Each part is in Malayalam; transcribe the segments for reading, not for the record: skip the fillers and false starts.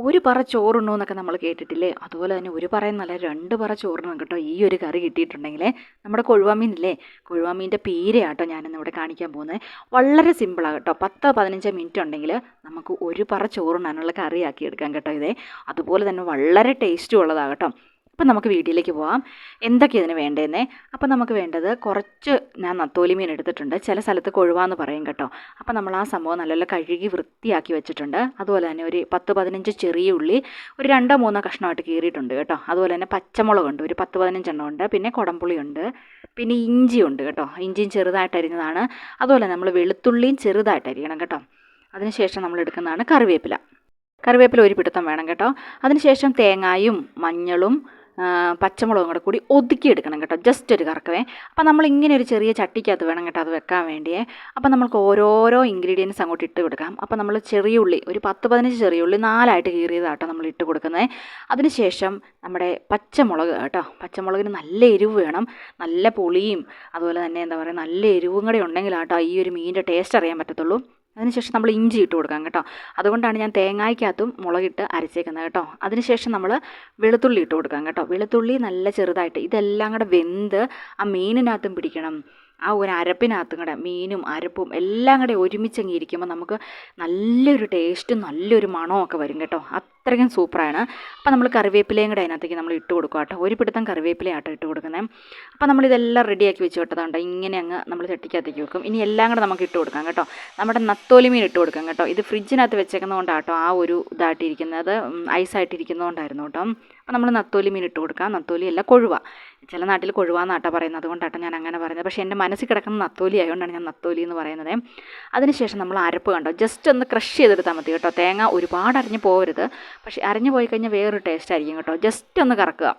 ഒരു പറ ചോറുണ്ണു എന്നൊക്കെ നമ്മൾ കേട്ടിട്ടില്ലേ? അതുപോലെ തന്നെ ഒരു പറയുന്നല്ല 2 പറ ചോറുണ്ണും കേട്ടോ ഈ ഒരു കറി കിട്ടിയിട്ടുണ്ടെങ്കിലേ. നമ്മുടെ കൊഴുവാ മീനില്ലേ, കൊഴുവാ മീനിൻ്റെ പീരയാട്ടോ ഞാനിന്ന് ഇവിടെ കാണിക്കാൻ പോകുന്നത്. വളരെ സിമ്പിളാണ് കേട്ടോ. 10-15 മിനിറ്റ് ഉണ്ടെങ്കിൽ നമുക്ക് ഒരു പറ ചോറുണ്ണാനുള്ള കറിയാക്കി എടുക്കാം കേട്ടോ ഇതേ. അതുപോലെ തന്നെ വളരെ ടേസ്റ്റും ഉള്ളതാണ് കേട്ടോ. അപ്പം നമുക്ക് വീഡിയോയിലേക്ക് പോകാം. എന്തൊക്കെയാണ് ഇതിന് വേണ്ടതെന്നേ. അപ്പം നമുക്ക് വേണ്ടത് കുറച്ച് ഞാൻ നത്തോലി മീൻ എടുത്തിട്ടുണ്ട്. ചില സ്ഥലത്ത് കൊഴുവാന്ന് പറയും കേട്ടോ. അപ്പം നമ്മൾ ആ സംഭവം നല്ലപോലെ കഴുകി വൃത്തിയാക്കി വെച്ചിട്ടുണ്ട്. അതുപോലെ തന്നെ ഒരു 10-15 ചെറിയ ഉള്ളി ഒരു 2-3 കഷ്ണമായിട്ട് കീറിയിട്ടുണ്ട് കേട്ടോ. അതുപോലെ തന്നെ പച്ചമുളകുണ്ട് ഒരു 10-15 എണ്ണം ഉണ്ട്. പിന്നെ കുടംപുളിയുണ്ട്, പിന്നെ ഇഞ്ചിയുണ്ട് കേട്ടോ. ഇഞ്ചിയും ചെറുതായിട്ട് അരിഞ്ഞതാണ്. അതുപോലെ നമ്മൾ വെളുത്തുള്ളിയും ചെറുതായിട്ട് അരിയണം കേട്ടോ. അതിനുശേഷം നമ്മൾ എടുക്കുന്നതാണ് കറിവേപ്പില. കറിവേപ്പില ഒരു പിടുത്തം വേണം കേട്ടോ. അതിനുശേഷം തേങ്ങായും മഞ്ഞളും പച്ചമുളകും കൂടെ കൂടി ഒതുക്കിയെടുക്കണം കേട്ടോ. ജസ്റ്റ് ഒരു കറക്കവേ. അപ്പോൾ നമ്മൾ ഇങ്ങനെ ഒരു ചെറിയ ചട്ടിക്കകത്ത് വേണം കേട്ടോ അത് വെക്കാൻ വേണ്ടിയേ. അപ്പോൾ നമുക്ക് ഓരോരോ ഇൻഗ്രീഡിയൻസ് അങ്ങോട്ട് ഇട്ട് കൊടുക്കാം. അപ്പോൾ നമ്മൾ ചെറിയ ഉള്ളി ഒരു 10-15 ചെറിയ ഉള്ളി 4ആയിട്ട് കീറിയതാട്ടോ നമ്മൾ ഇട്ട് കൊടുക്കുന്നത്. അതിനുശേഷം നമ്മുടെ പച്ചമുളക് കേട്ടോ. പച്ചമുളകിന് നല്ല എരിവ് വേണം, നല്ല പുളിയും അതുപോലെ തന്നെ എന്താ പറയുക നല്ല എരിവും കൂടെ ഉണ്ടെങ്കിലാട്ടോ ഈ ഒരു മീനിൻ്റെ ടേസ്റ്റ് അറിയാൻ പറ്റത്തുള്ളൂ. അതിനുശേഷം നമ്മൾ ഇഞ്ചി ഇട്ട് കൊടുക്കാം കേട്ടോ. അതുകൊണ്ടാണ് ഞാൻ തേങ്ങായ്ക്കകത്തും മുളകിട്ട് അരച്ചേക്കുന്നത് കേട്ടോ. അതിനുശേഷം നമ്മൾ വെളുത്തുള്ളി ഇട്ട് കൊടുക്കാം കേട്ടോ. വെളുത്തുള്ളി നല്ല ചെറുതായിട്ട് ഇതെല്ലാം കൂടെ വെന്ത് ആ മീനിനകത്തും പിടിക്കണം. ആ ഒരു അരപ്പിനകത്തും കൂടെ മീനും അരപ്പും എല്ലാം കൂടെ ഒരുമിച്ചങ്ങ് ഇരിക്കുമ്പോൾ നമുക്ക് നല്ലൊരു ടേസ്റ്റും നല്ലൊരു മണമൊക്കെ വരും കേട്ടോ. അത്രയ്ക്കും സൂപ്പറാണ്. അപ്പോൾ നമ്മൾ കറിവേപ്പിലയും കൂടെ അതിനകത്തേക്ക് നമ്മൾ ഇട്ട് കൊടുക്കുക കേട്ടോ. ഒരു പിടുത്തം കറിവേപ്പിലയാട്ടോ ഇട്ട് കൊടുക്കുന്നത്. അപ്പോൾ നമ്മളിതെല്ലാം റെഡിയാക്കി വെച്ച് കേട്ടതുകൊണ്ട് ഇങ്ങനെ അങ്ങ് നമ്മൾ ചട്ടിക്കകത്തേക്ക് വെക്കും. ഇനി എല്ലാം കൂടെ നമുക്ക് ഇട്ട് കൊടുക്കാം കേട്ടോ. നമ്മുടെ നത്തോലി മീൻ ഇട്ട് കൊടുക്കാം കേട്ടോ. ഇത് ഫ്രിഡ്ജിനകത്ത് വെച്ചേക്കുന്നതുകൊണ്ടാട്ടോ ആ ഒരു ഇതായിട്ടിരിക്കുന്നത്, ഐസായിട്ടിരിക്കുന്നതുകൊണ്ടായിരുന്നു കേട്ടോ. അപ്പോൾ നമ്മൾ നത്തോലി മീൻ ഇട്ട് കൊടുക്കാം. നത്തോലി അല്ല കൊഴുവ. ചില നാട്ടിൽ കൊഴുവാന്നാട്ടോ പറയുന്നത്, അതുകൊണ്ടാട്ടോ ഞാൻ അങ്ങനെ പറയുന്നത്. പക്ഷേ എൻ്റെ മനസ്സിൽ കിടക്കുന്ന നത്തോലി ആയതുകൊണ്ടാണ് ഞാൻ നത്തോലി എന്ന് പറയുന്നത്. അതിനുശേഷം നമ്മൾ അരപ്പ് കണ്ടോ ജസ്റ്റ് ഒന്ന് ക്രഷ് ചെയ്തെടുത്താൽ മതി കേട്ടോ. തേങ്ങ ഒരുപാട് അരിഞ്ഞ് പോകരുത്. പക്ഷേ അരിഞ്ഞ് പോയി കഴിഞ്ഞാൽ വേറൊരു ടേസ്റ്റ് ആയിരിക്കും കേട്ടോ. ജസ്റ്റ് ഒന്ന് കറക്കുക.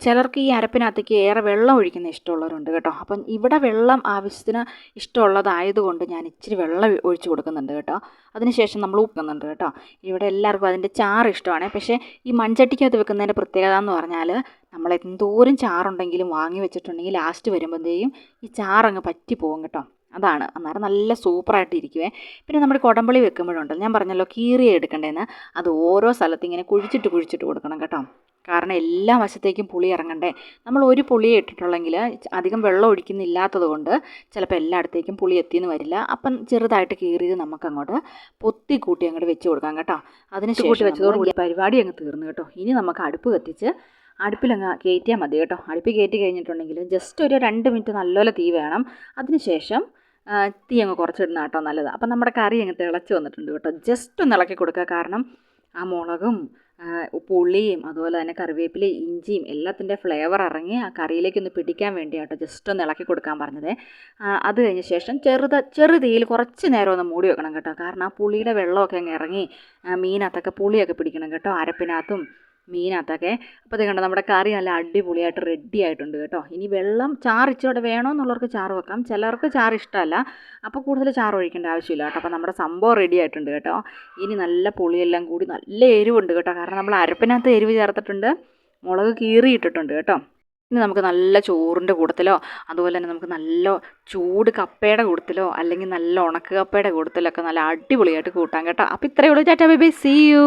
ചിലർക്ക് ഈ അരപ്പിനകത്തേക്ക് ഏറെ വെള്ളം ഒഴിക്കുന്ന ഇഷ്ടമുള്ളവരുണ്ട് കേട്ടോ. അപ്പം ഇവിടെ വെള്ളം ആവശ്യത്തിന് ഇഷ്ടമുള്ളതായതുകൊണ്ട് ഞാൻ ഇച്ചിരി വെള്ളം ഒഴിച്ച് കൊടുക്കുന്നുണ്ട് കേട്ടോ. അതിനുശേഷം നമ്മൾ ഉപ്പുന്നുണ്ട് കേട്ടോ. ഇവിടെ എല്ലാവർക്കും അതിൻ്റെ ചാറ് ഇഷ്ടമാണ്. പക്ഷേ ഈ മൺചട്ടിക്കകത്ത് വെക്കുന്നതിൻ്റെ പ്രത്യേകത എന്ന് പറഞ്ഞാൽ നമ്മൾ എന്തോരം ചാറുണ്ടെങ്കിലും വാങ്ങി വെച്ചിട്ടുണ്ടെങ്കിൽ ലാസ്റ്റ് വരുമ്പോഴത്തേക്കും ഈ ചാറങ്ങ് പറ്റി പോകും കേട്ടോ. അതാണ് അന്നേരം നല്ല സൂപ്പറായിട്ട് ഇരിക്കുവേ. പിന്നെ നമ്മുടെ കുടംപുളി വെക്കുമ്പോഴുണ്ടല്ലോ, ഞാൻ പറഞ്ഞല്ലോ കീറിയ എടുക്കേണ്ടതെന്ന്, അത് ഓരോ സ്ഥലത്ത് ഇങ്ങനെ കുഴിച്ചിട്ട് കൊടുക്കണം കേട്ടോ. കാരണം എല്ലാ വശത്തേക്കും പുളി ഇറങ്ങണ്ടേ. നമ്മൾ ഒരു പുളിയെ ഇട്ടിട്ടുള്ളെങ്കിൽ അധികം വെള്ളം ഒഴിക്കുന്നില്ലാത്തത് കൊണ്ട് ചിലപ്പോൾ എല്ലായിടത്തേക്കും പുളി എത്തിയെന്ന് വരില്ല. അപ്പം ചെറുതായിട്ട് കീറിയത് നമുക്കങ്ങോട്ട് പൊത്തി കൂട്ടി അങ്ങോട്ട് വെച്ച് കൊടുക്കാം കേട്ടോ. അതിന് കൂട്ടി വെച്ചതോടുകൂടി പരിപാടി അങ്ങ് തീർന്നു കേട്ടോ. ഇനി നമുക്ക് അടുപ്പ് കത്തിച്ച് അടുപ്പിലങ്ങ് കയറ്റിയാൽ മതി കേട്ടോ. അടുപ്പിൽ കയറ്റി കഴിഞ്ഞിട്ടുണ്ടെങ്കിൽ ജസ്റ്റ് ഒരു 2 മിനിറ്റ് നല്ലപോലെ തീ വേണം. അതിനുശേഷം തീ അങ്ങ് കുറച്ചിടുന്ന കേട്ടോ നല്ലത്. അപ്പം നമ്മുടെ കറി അങ്ങ് തിളച്ച് വന്നിട്ടുണ്ട് കേട്ടോ. ജസ്റ്റ് ഒന്ന് ഇളക്കി കൊടുക്കുക. കാരണം ആ മുളകും പുളിയും അതുപോലെ തന്നെ കറിവേപ്പിലയും ഇഞ്ചിയും എല്ലാത്തിൻ്റെ ഫ്ലേവർ ഇറങ്ങി ആ കറിയിലേക്കൊന്ന് പിടിക്കാൻ വേണ്ടിയാട്ടോ ജസ്റ്റ് ഒന്ന് ഇളക്കി കൊടുക്കാൻ പറഞ്ഞത്. അത് കഴിഞ്ഞ ശേഷം ചെറു തീയിൽ കുറച്ച് നേരം ഒന്ന് മൂടി വെക്കണം കേട്ടോ. കാരണം ആ പുളിയുടെ വെള്ളമൊക്കെ അങ്ങ് ഇറങ്ങി മീനകത്തൊക്കെ പുളിയൊക്കെ പിടിക്കണം കേട്ടോ, അരപ്പിനകത്തും മീനകത്തൊക്കെ. അപ്പോൾ ഇത് കണ്ടോ നമ്മുടെ കറി നല്ല അടിപൊളിയായിട്ട് റെഡി ആയിട്ടുണ്ട് കേട്ടോ. ഇനി വെള്ളം ചാറ് ഇച്ചിരി വേണമെന്നുള്ളവർക്ക് ചാറ് വെക്കാം. ചിലർക്ക് ചാറ് ഇഷ്ടമല്ല, അപ്പോൾ കൂടുതൽ ചാറ് ഒഴിക്കേണ്ട ആവശ്യമില്ല കേട്ടോ. അപ്പോൾ നമ്മുടെ സംഭവം റെഡി ആയിട്ടുണ്ട് കേട്ടോ. ഇനി നല്ല പുളിയെല്ലാം കൂടി നല്ല എരിവുണ്ട് കേട്ടോ. കാരണം നമ്മൾ അരപ്പിനകത്ത് എരിവ് ചേർത്തിട്ടുണ്ട്, മുളക് കീറിയിട്ടിട്ടുണ്ട് കേട്ടോ. ഇനി നമുക്ക് നല്ല ചോറിൻ്റെ കൂട്ടത്തിലോ അതുപോലെ തന്നെ നമുക്ക് നല്ല ചൂട് കപ്പയുടെ കൂട്ടത്തിലോ അല്ലെങ്കിൽ നല്ല ഉണക്ക കപ്പയുടെ കൂട്ടത്തിലോ ഒക്കെ നല്ല അടിപൊളിയായിട്ട് കൂട്ടാം കേട്ടോ. അപ്പോൾ ഇത്രയേ ഉള്ളൂ. Tata bye bye, see U.